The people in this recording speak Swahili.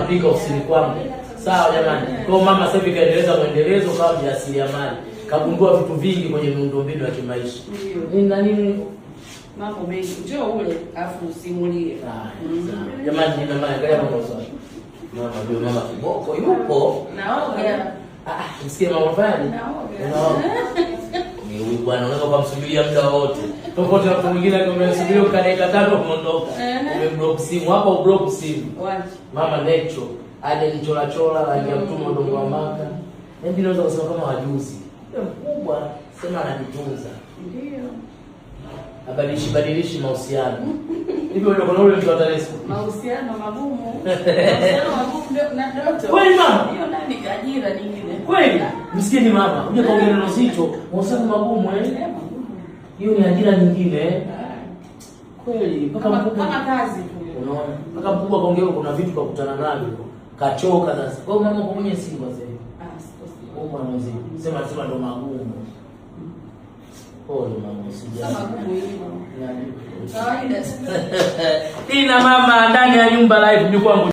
napika ofisini kwangu. Sawa jamani. Kwa mama sasa hivi kaendeleza muendelezo kama mjasiriamali. Kagundua vitu vingi kwenye miundombinu ya kimaisha. Nini na nini? Mambo mengi. Njoo ule afu usimulie. Jamani nina maana angalia mambo sawa. Mama kiboko yupo. Naoga. Msikie mama fani. Naoga. Ni huyu bwana unaweza kumsubiria muda wote. Tofauti na mtu mwingine akimsubiria ukadeka tano kuondoka. Umeblock simu hapo, ublock simu. Wapi? Mama Necho aje nichola rangi ya mtumo ndo kwa maka. Hebu naweza kusema kama wajuzi. Mkubwa sema anajitunza. Ndio. Badilishi mahusiano. Hivyo ndio kuna ule mtu wa TANESCO. Mahusiano magumu. Mahusiano magumu na ndoto. Kweli mama? Hiyo nani ajira nyingine. Kweli? Msikieni mama, uje kaongea neno zito. Mahusiano magumu hiyo ni ajira nyingine. Kweli, mpaka kama kazi tu. Unaona? Mpaka mkubwa kaongea kuna vitu kakutana navyo. Kachoka sasa. Kwa hiyo mama kwa mwenye simu sasa hivi. Sikosi. Kwa mwanzo. Sema ndo magumu. Pole mama, usijali. Kama magumu hiyo. Kawaida. Ina mama ndani ya nyumba live mjukuu wangu.